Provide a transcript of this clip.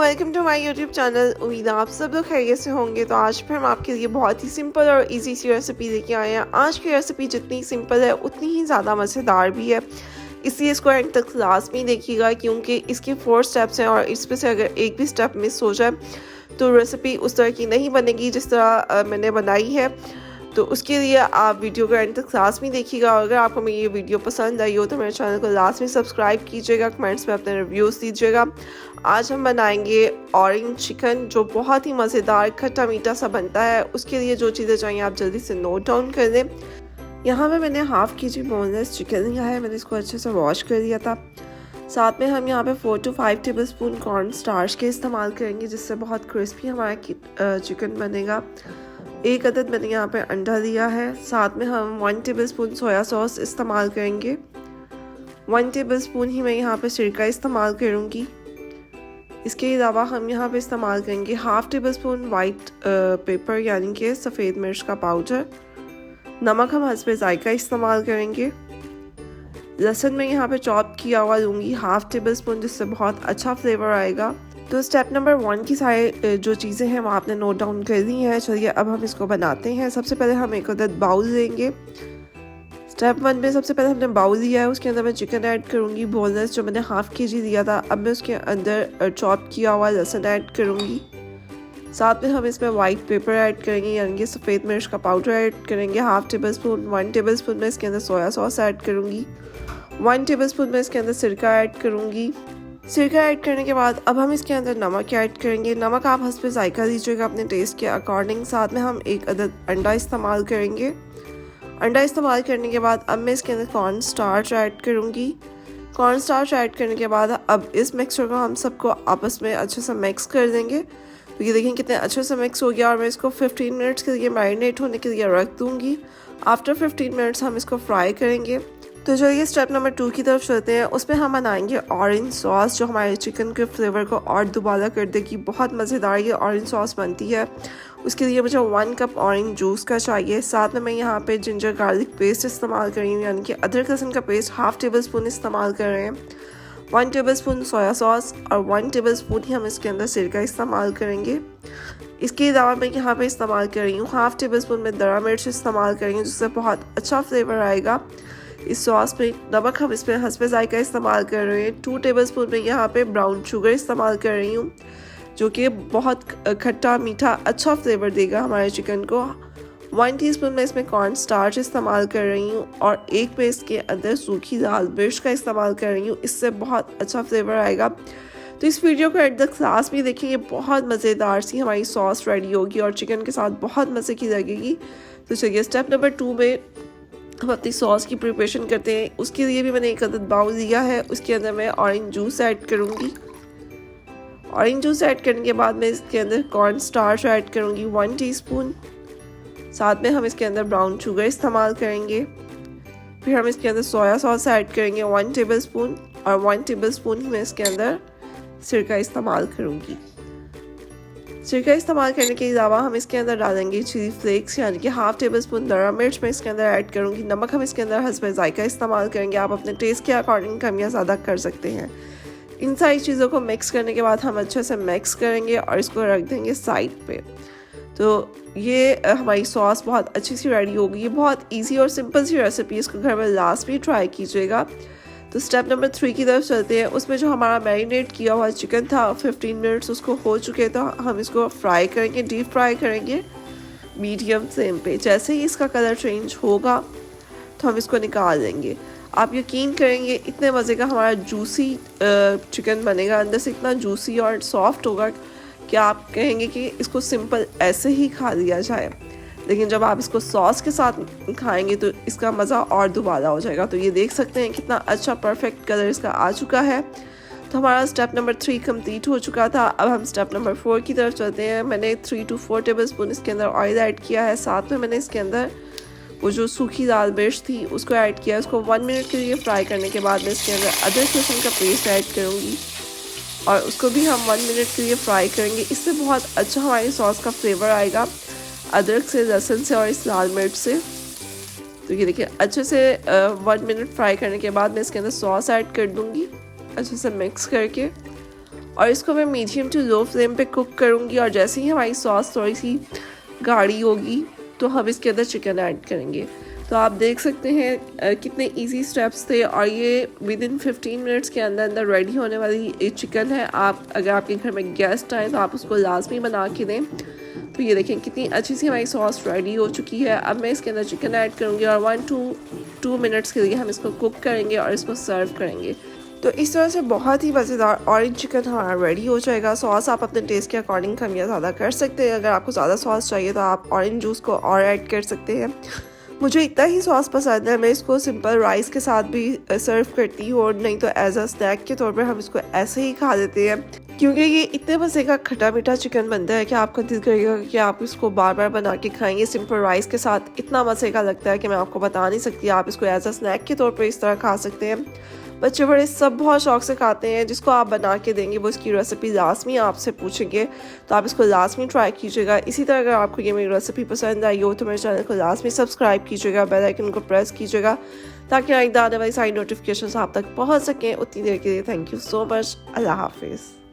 Welcome to my YouTube channel. उम्मीद है आप सब लोग खैरियत से होंगे। तो आज फिर हम आपके लिए बहुत ही सिंपल और इजी सी रेसिपी लेके आए हैं। आज की रेसिपी जितनी सिंपल है उतनी ही ज़्यादा मज़ेदार भी है, इसलिए इसको एंड तक लाजमी देखिएगा क्योंकि इसके 4 स्टेप्स हैं और इसमें से अगर एक भी स्टेप मिस हो जाए तो रेसिपी उस तरह की नहीं बनेगी जिस तरह मैंने बनाई है। तो उसके लिए आप वीडियो को एंड तक लाजमी देखिएगा। और अगर आपको मेरी ये वीडियो पसंद आई हो तो मेरे चैनल को लाजमी सब्सक्राइब कीजिएगा, कमेंट्स में अपने रिव्यूज़ दीजिएगा। आज हम बनाएंगे ऑरेंज चिकन जो बहुत ही मज़ेदार खट्टा मीठा सा बनता है। उसके लिए जो चीज़ें चाहिए आप जल्दी से नोट डाउन कर लें। यहाँ पे मैंने हाफ़ kg बोनलेस चिकन लिया है, मैंने इसको अच्छे से वॉश कर दिया था। साथ में हम यहाँ पे 4 to 5 टेबलस्पून कॉर्न स्टार्च के इस्तेमाल करेंगे जिससे बहुत क्रिस्पी हमारा चिकन बनेगा। एक अदद मैंने यहाँ पे अंडा लिया है। साथ में हम 1 टेबलस्पून सोया सॉस इस्तेमाल करेंगे। 1 टेबलस्पून ही मैं यहाँ पे सिरका इस्तेमाल करूँगी। इसके अलावा हम यहाँ पे इस्तेमाल करेंगे हाफ़ टेबलस्पून वाइट पेपर यानी कि सफ़ेद मिर्च का पाउडर। नमक हम हस्बे जायका इस्तेमाल करेंगे। लहसुन में यहाँ पे चॉप किया हुआ लूँगी हाफ़ टेबलस्पून जिससे बहुत अच्छा फ्लेवर आएगा। तो स्टेप नंबर 1 की सारी जो चीज़ें हैं वो आपने नोट डाउन कर ली हैं। चलिए अब हम इसको बनाते हैं। सबसे पहले हम एक अदद बाउल लेंगे। स्टेप 1 में सबसे पहले हमने बाउल लिया है, उसके अंदर मैं चिकन ऐड करूँगी बोनलेस जो मैंने हाफ़ kg लिया था। अब मैं उसके अंदर चॉप किया हुआ लहसुन ऐड करूँगी। साथ में हम इसमें वाइट पेपर ऐड करेंगे यानी कि सफ़ेद मिर्च का पाउडर ऐड करेंगे हाफ़ टेबलस्पून। 1 टेबलस्पून में इसके अंदर सोया सॉस ऐड करूँगी। 1 टेबलस्पून में इसके अंदर सिरका ऐड करूँगी। सिरका ऐड करने के बाद अब हम इसके अंदर नमक ऐड करेंगे। नमक आप हस्बे जायका दीजिएगा अपने टेस्ट के अकॉर्डिंग। साथ में हम एक अदद अंडा इस्तेमाल करेंगे। अंडा इस्तेमाल करने के बाद अब मैं इसके अंदर कॉर्न स्टार्च ऐड करूँगी। कॉर्न स्टार्च ऐड करने के बाद अब इस मिक्सचर को हम सबको आपस में अच्छे से मिक्स कर देंगे। तो ये देखें कितने अच्छे से मिक्स हो गया और मैं इसको 15 मिनट्स के लिए मैरिनेट होने के लिए रख दूँगी। आफ्टर 15 मिनट्स हम इसको फ्राई करेंगे। तो चलिए स्टेप नंबर 2 की तरफ चलते हैं। उसमें हम बनाएंगे ऑरेंज सॉस जो हमारे चिकन के फ्लेवर को और दोबारा कर देगी। बहुत मज़ेदार ये ऑरेंज सॉस बनती है। उसके लिए मुझे 1 कप ऑरेंज जूस का चाहिए। साथ में मैं यहाँ पे जिंजर गार्लिक पेस्ट इस्तेमाल कर रही हूँ यानी कि अदरक लहसुन का पेस्ट हाफ़ टेबलस्पून इस्तेमाल कर रहे हैं। 1 टेबलस्पून सोया सॉस और 1 टेबलस्पून ही हम इसके अंदर सिरका इस्तेमाल करेंगे। इसके अलावा मैं यहाँ पे इस्तेमाल कर रही हूँ हाफ़ टेबलस्पून में दरा मिर्च इस्तेमाल करेंगे जिससे बहुत अच्छा फ्लेवर आएगा इस सॉस में। नमक हम इसमें हस्बे जायका इस्तेमाल कर रहे हैं। 2 टेबलस्पून में यहाँ पे ब्राउन शुगर इस्तेमाल कर रही हूँ जो कि बहुत खट्टा मीठा अच्छा फ्लेवर देगा हमारे चिकन को। 1 टीस्पून में इसमें कॉर्न स्टार्च इस्तेमाल कर रही हूँ और एक में इसके अंदर सूखी लाल मिर्च का इस्तेमाल कर रही हूँ, इससे बहुत अच्छा फ्लेवर आएगा। तो इस वीडियो को एट द क्लास भी देखेंगे, बहुत मज़ेदार सी हमारी सॉस रेडी होगी और चिकन के साथ बहुत मज़े की लगेगी। तो चलिए स्टेप नंबर 2 में हम अपनी सॉस की प्रिपरेशन करते हैं। उसके लिए भी मैंने एक अदद बाउल लिया है, उसके अंदर मैं ऑरेंज जूस ऐड करूँगी। ऑरेंज जूस ऐड करने के बाद मैं इसके अंदर कॉर्न स्टार्च ऐड करूँगी 1 टीस्पून। साथ में हम इसके अंदर ब्राउन शुगर इस्तेमाल करेंगे। फिर हम इसके अंदर सोया सॉस ऐड करेंगे 1 टेबलस्पून और 1 टेबलस्पून ही मैं इसके अंदर सिरका इस्तेमाल करूँगी। सिरका इस्तेमाल करने के अलावा हम इसके अंदर डालेंगे चिली फ्लेक्स यानी कि हाफ़ टेबलस्पून दरा मिर्च मैं इसके अंदर ऐड करूँगी। नमक हम इसके अंदर हस्बे जायका इस्तेमाल करेंगे, आप अपने टेस्ट के अकॉर्डिंग कम या ज़्यादा कर सकते हैं। इन सारी चीज़ों को मिक्स करने के बाद हम अच्छे से मिक्स करेंगे और इसको रख देंगे साइड पे। तो ये हमारी सॉस बहुत अच्छी सी रेडी होगी। ये बहुत इजी और सिंपल सी रेसिपी, इसको घर में लास्ट भी ट्राई कीजिएगा। तो स्टेप नंबर 3 की तरफ चलते हैं। उसमें जो हमारा मैरिनेट किया हुआ चिकन था 15 मिनट्स उसको हो चुके तो हम इसको फ्राई करेंगे, डीप फ्राई करेंगे मीडियम फ्लेम पे। जैसे ही इसका कलर चेंज होगा तो हम इसको निकाल देंगे। आप यकीन करेंगे इतने मज़े का हमारा जूसी चिकन बनेगा, अंदर से इतना जूसी और सॉफ्ट होगा कि आप कहेंगे कि इसको सिंपल ऐसे ही खा लिया जाए, लेकिन जब आप इसको सॉस के साथ खाएंगे तो इसका मज़ा और दोबारा हो जाएगा। तो ये देख सकते हैं कितना अच्छा परफेक्ट कलर इसका आ चुका है। तो हमारा स्टेप नंबर 3 कंप्लीट हो चुका था। अब हम स्टेप नंबर 4 की तरफ चलते हैं। मैंने 3 to 4 टेबलस्पून इसके अंदर ऑयल ऐड किया है। साथ में मैंने इसके अंदर वो जो सूखी लाल मिर्च थी उसको ऐड किया। उसको 1 मिनट के लिए फ्राई करने के बाद मैं इसके अंदर अदरक लहसुन का पेस्ट ऐड करूँगी और उसको भी हम 1 मिनट के लिए फ्राई करेंगे। इससे बहुत अच्छा हमारी सॉस का फ्लेवर आएगा अदरक से, लहसुन से और इस लाल मिर्च से। तो ये देखिए अच्छे से 1 मिनट फ्राई करने के बाद मैं इसके अंदर सॉस ऐड कर दूँगी अच्छे से मिक्स करके। और इसको मैं मीडियम टू लो फ्लेम पे कुक करूँगी। और जैसे ही हमारी सॉस थोड़ी सी गाढ़ी होगी तो हम इसके अंदर चिकन ऐड करेंगे। तो आप देख सकते हैं कितने इजी स्टेप्स थे और ये विद इन 15 मिनट्स के अंदर अंदर रेडी होने वाली एक चिकन है। आप अगर आपके घर में गेस्ट आए तो आप उसको लाजमी बना के दें। तो ये देखें कितनी अच्छी सी हमारी सॉस रेडी हो चुकी है। अब मैं इसके अंदर चिकन ऐड करूँगी और 1 to 2 मिनट्स के लिए हम इसको कुक करेंगे और इसको सर्व करेंगे। तो इस तरह से बहुत ही मज़ेदार ऑरेंज चिकन हमारा रेडी हो जाएगा। सॉस आप अपने टेस्ट के अकॉर्डिंग कम या ज़्यादा कर सकते हैं। अगर आपको ज़्यादा सॉस चाहिए तो आप ऑरेंज जूस को और ऐड कर सकते हैं। मुझे इतना ही सॉस पसंद है, मैं इसको सिंपल राइस के साथ भी सर्व करती हूँ और नहीं तो एज अ स्नैक के तौर पर हम इसको ऐसे ही खा लेते हैं, क्योंकि ये इतने मज़े का खट्टा मीठा चिकन बनता है कि आपका दिल करेगा कि आप इसको बार बार बना के खाएंगे। सिंपल राइस के साथ इतना मज़े का लगता है कि मैं आपको बता नहीं सकती। आप इसको एज अ स्नैक के तौर पर इस तरह खा सकते हैं। बच्चे बड़े सब बहुत शौक से खाते हैं। जिसको आप बना के देंगे वो इसकी रेसिपी लाजमी आपसे पूछेंगे, तो आप इसको लाजमी ट्राई कीजिएगा। इसी तरह अगर आपको ये मेरी रेसिपी पसंद आई हो तो मेरे चैनल को लाजमी सब्सक्राइब कीजिएगा, बेल आइकन को प्रेस कीजिएगा ताकि आइंदा आने वाली सारी नोटिफिकेशन आप तक पहुँच सकें। उतनी देर के लिए थैंक यू सो मच। अल्लाह हाफिज़।